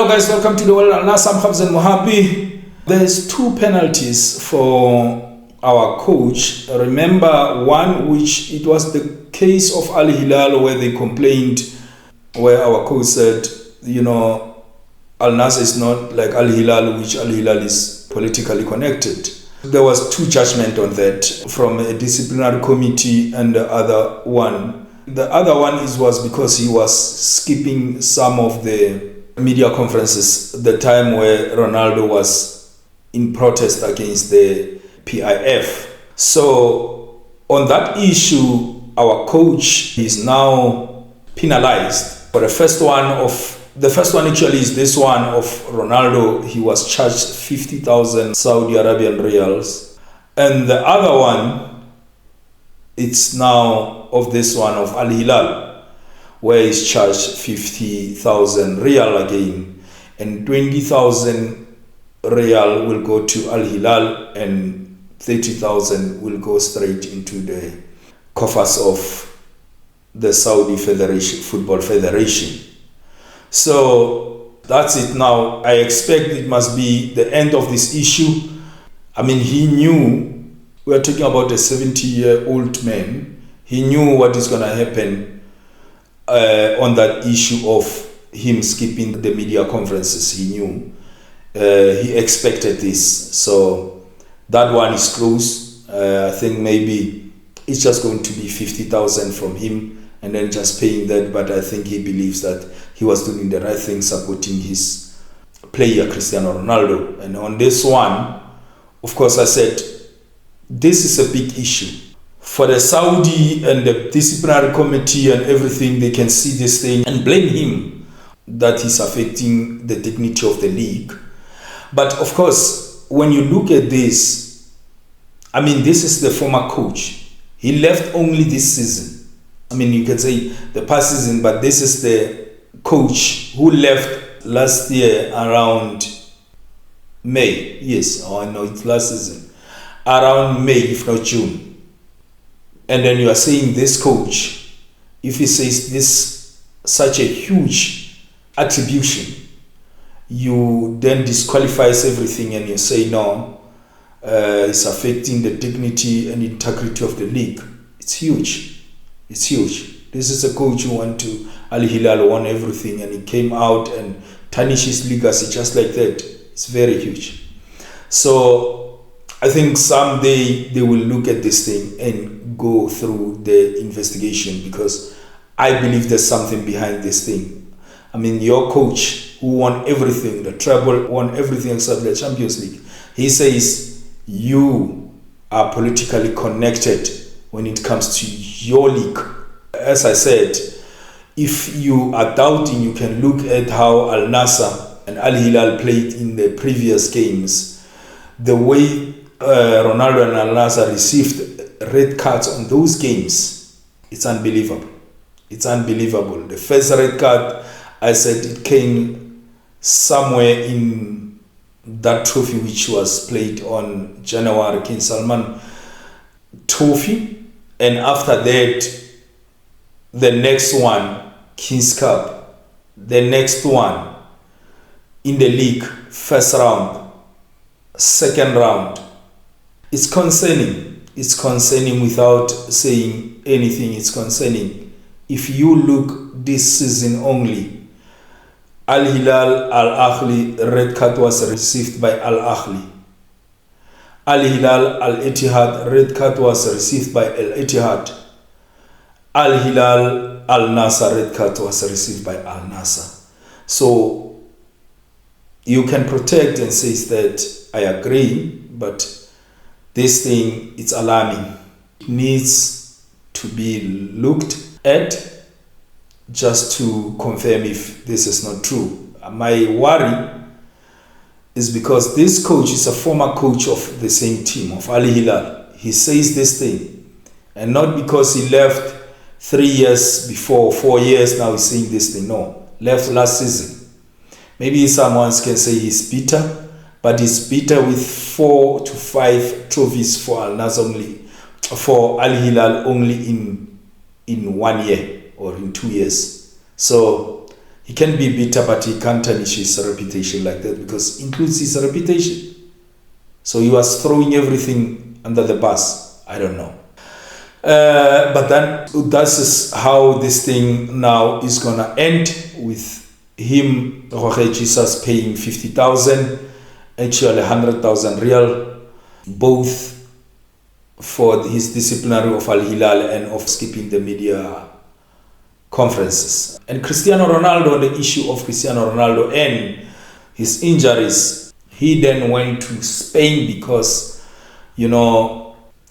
Hello guys, welcome to the World Al Nassr. I'm Khabs and Mohabi. There's two penalties for our coach. Remember one which it was the case of Al Hilal where they complained, where our coach said, Al Nassr is not like Al Hilal, which Al Hilal is politically connected. There was two judgments on that from a disciplinary committee, and the other one was because he was skipping some of the media conferences the time where Ronaldo was in protest against the PIF. So on that issue, our coach is now penalized. For the first one actually is this one of Ronaldo. He was charged 50,000 Saudi Arabian Riyals. And the other one, it's now of this one of Al Hilal, where he's charged 50,000 Riyal again, and 20,000 Riyal will go to Al Hilal and 30,000 will go straight into the coffers of the Saudi Football Federation. So that's it now. I expect it must be the end of this issue. I mean, he knew, we're talking about a 70-year-old man, he knew what is going to happen on that issue of him skipping the media conferences. He knew, he expected this, so that one is close. I think maybe it's just going to be 50,000 from him and then just paying that, but I think he believes that he was doing the right thing, supporting his player Cristiano Ronaldo. And on this one, of course, I said this is a big issue for the Saudi and the disciplinary committee and everything. They can see this thing and blame him that he's affecting the dignity of the league. But of course, when you look at this, I mean, this is the former coach. He left only this season. I mean, you can say the past season, but this is the coach who left last year around May. Yes, it's last season. Around May, if not June. And then you are saying this coach, if he says this such a huge attribution, you then disqualifies everything and you say no, it's affecting the dignity and integrity of the league. It's huge. It's huge. This is a coach who Al Hilal won everything, and he came out and tarnished his legacy just like that. It's very huge. So I think someday they will look at this thing and go through the investigation, because I believe there's something behind this thing. I mean, your coach who won everything, the treble, won everything except the Champions League, he says you are politically connected when it comes to your league. As I said, if you are doubting, you can look at how Al Nassr and Al Hilal played in the previous games. The way Ronaldo and Al Nassr received red cards on those games, it's unbelievable. It's unbelievable. The first red card, I said it came somewhere in that trophy which was played on January, King Salman trophy, and after that the next one, King's Cup, the next one in the league, first round, second round. It's concerning. It's concerning without saying anything. It's concerning. If you look this season only, Al Hilal, Al Ahly, red card was received by Al Ahly. Al Hilal, Al Ittihad, red card was received by Al Ittihad. Al Hilal, Al Nassr, red card was received by Al Nassr. So you can protect and say that I agree, but this thing, it's alarming. It needs to be looked at just to confirm if this is not true. My worry is because this coach is a former coach of the same team, of Al Hilal. He says this thing, and not because he left 3 years before, 4 years now he's saying this thing. No, left last season. Maybe someone can say he's bitter, but he's bitter with 4 to 5 trophies for Al Nassr only, for Al Hilal only in 1 year or in 2 years. So he can be bitter, but he can't tarnish his reputation like that, because it includes his reputation. So he was throwing everything under the bus. I don't know. But then this is how this thing now is going to end, with him, Jorge Jesus, paying 50,000, actually 100,000 Riyal, both for his disciplinary of Al Hilal and of skipping the media conferences. And Cristiano Ronaldo, the issue of Cristiano Ronaldo and his injuries, he then went to Spain because,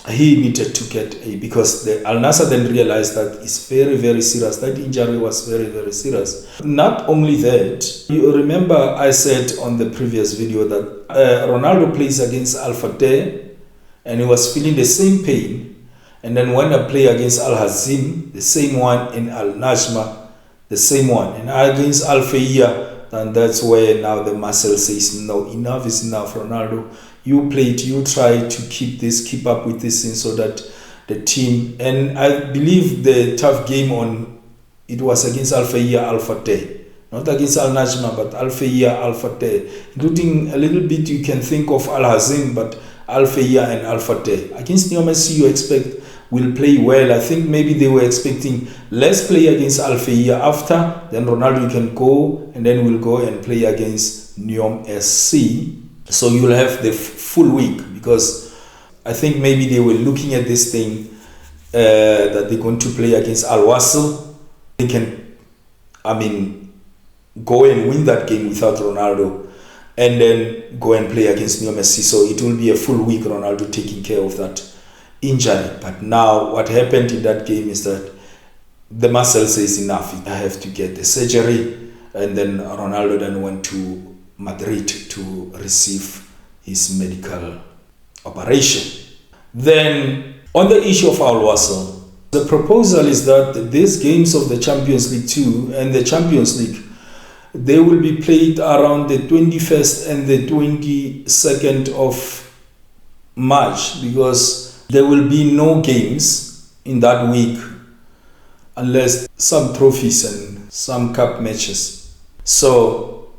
he needed to get because the Al Nassr then realized that it's very, very serious. That injury was very, very serious. Not only that, you remember I said on the previous video that Ronaldo plays against Al Fateh and he was feeling the same pain. And then when I play against Al Hazim, the same one, in Al Najma, the same one, and against Al Fayya, then that's where now the muscle says, no, enough is enough, Ronaldo. You played, you try to keep up with this thing so that the team, and I believe the tough game it was against Al Fayya, Al Fateh, not against Al Najma, but Al Fayya, Al Fateh, including a little bit you can think of Al Hazim, but Al Fayya and Al Fateh. Against Messi, you expect will play well. I think maybe they were expecting less play against Al Fayya after, then Ronaldo can go, and then we'll go and play against Neom SC. So you'll have the full week, because I think maybe they were looking at this thing that they're going to play against Al Wasl. They can, go and win that game without Ronaldo, and then go and play against Neom SC. So it will be a full week, Ronaldo taking care of that injury. But now what happened in that game is that the muscle says enough, I have to get the surgery, and then Ronaldo then went to Madrid to receive his medical operation. Then on the issue of Al Wasl, the proposal is that these games of the Champions League 2 and the Champions League, they will be played around the 21st and the 22nd of March, because there will be no games in that week unless some trophies and some cup matches. So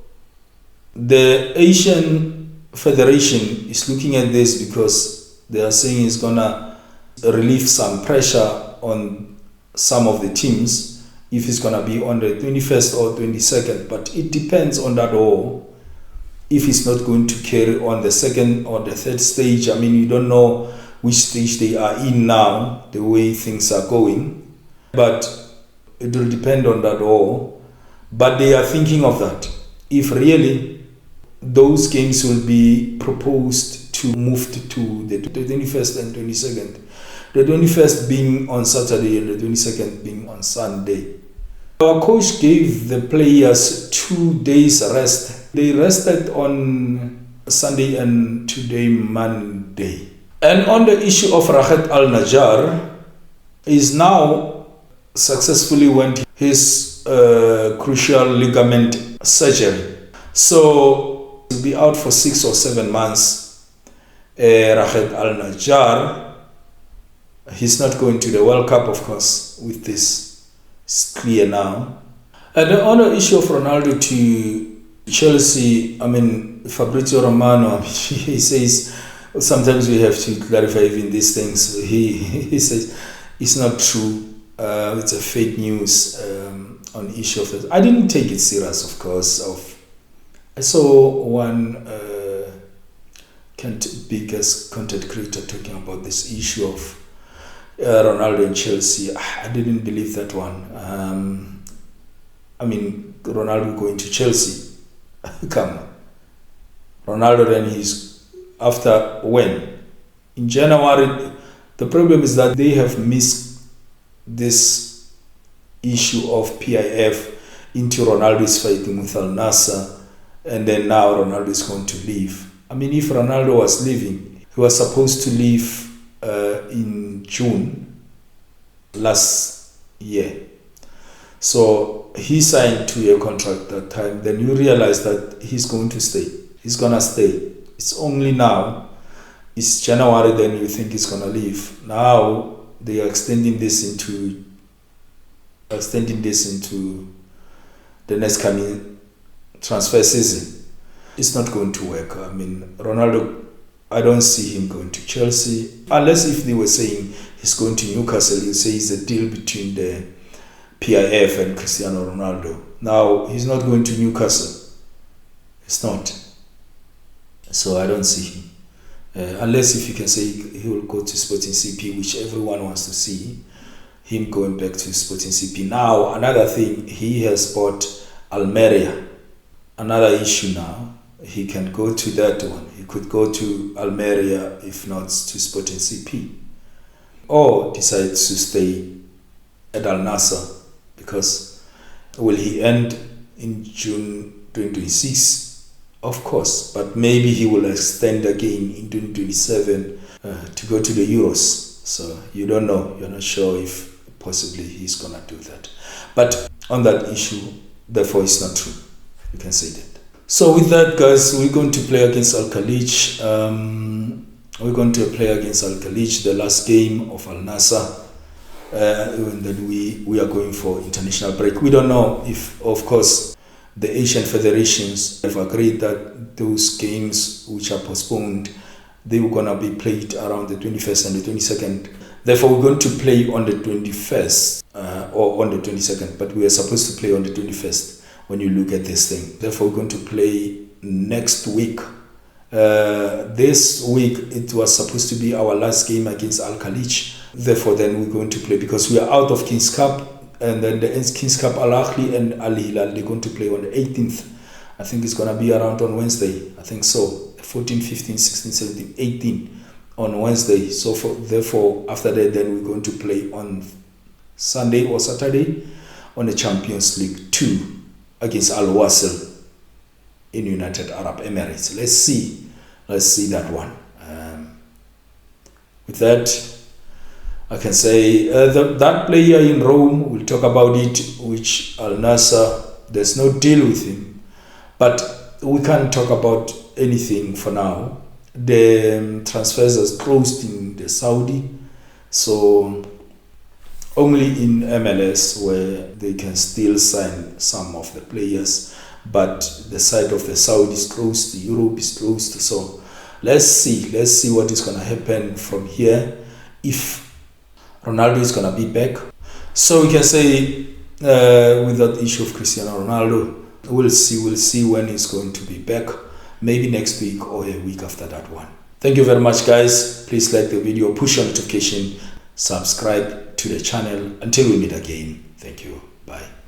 the Asian Federation is looking at this because they are saying it's gonna relieve some pressure on some of the teams if it's gonna be on the 21st or 22nd, but it depends on that all. If it's not going to carry on the second or the third stage, you don't know which stage they are in now, the way things are going, but it will depend on that all. But they are thinking of that. If really those games will be proposed to move to the 21st and 22nd. The 21st being on Saturday and the 22nd being on Sunday. Our coach gave the players 2 days rest. They rested on Sunday and today Monday. And on the issue of Rahed Al Najjar, is now successfully went his crucial ligament surgery. So he'll be out for 6 or 7 months. Rahed Al Najjar, he's not going to the World Cup, of course, with this. It's clear now. And on the issue of Ronaldo to Chelsea, Fabrizio Romano, he says, sometimes we have to clarify even these things. He says it's not true. It's a fake news on issue of this. I didn't take it serious, of course. I saw one biggest content creator talking about this issue of Ronaldo and Chelsea. I didn't believe that one. Ronaldo going to Chelsea. Come on. Ronaldo then he's after when? In January. The problem is that they have missed this issue of PIF into Ronaldo is fighting with Al Nassr. And then now Ronaldo is going to leave. If Ronaldo was leaving, he was supposed to leave in June last year. So he signed 2-year contract that time. Then you realize that he's going to stay. He's going to stay. It's only now. It's January, then you think he's going to leave. Now they are extending this into the next coming transfer season. It's not going to work. I mean, Ronaldo, I don't see him going to Chelsea. Unless if they were saying he's going to Newcastle, you say it's a deal between the PIF and Cristiano Ronaldo. Now, he's not going to Newcastle. It's not. So I don't see him. Unless if you can say he will go to Sporting CP, which everyone wants to see, him going back to Sporting CP. Now, another thing, he has bought Almeria. Another issue now, he can go to that one. He could go to Almeria, if not to Sporting CP. Or decide to stay at Al Nassr, because will he end in June 2026? Of course, but maybe he will extend again in 2027 to go to the Euros. So you don't know. You're not sure if possibly he's going to do that. But on that issue, therefore, it's not true. You can say that. So with that, guys, we're going to play against Al Khalij. We're going to play against Al Khalij, the last game of Al Nassr. And then we are going for international break. We don't know if, of course, the Asian federations have agreed that those games which are postponed, they were going to be played around the 21st and the 22nd. Therefore, we're going to play on the 21st or on the 22nd, but we are supposed to play on the 21st when you look at this thing. Therefore, we're going to play next week. This week, it was supposed to be our last game against Al Khalij. Therefore, then we're going to play because we are out of King's Cup. And then the King's Cup, Al Ahly and Al Hilal, they're going to play on the 18th. I think it's going to be around on Wednesday. I think so. 14, 15, 16, 17, 18 on Wednesday. So therefore, after that, then we're going to play on Sunday or Saturday on the Champions League 2 against Al Wasl in United Arab Emirates. Let's see that one. With that, I can say that player in Rome, we'll talk about it, which Al Nassr, there's no deal with him. But we can't talk about anything for now. The transfers are closed in the Saudi, so only in MLS where they can still sign some of the players. But the side of the Saudi is closed, Europe is closed. So let's see what is going to happen from here. If Ronaldo is going to be back. So we can say with that issue of Cristiano Ronaldo, we'll see when he's going to be back. Maybe next week or a week after that one. Thank you very much, guys. Please like the video, push your notification, subscribe to the channel. Until we meet again. Thank you. Bye.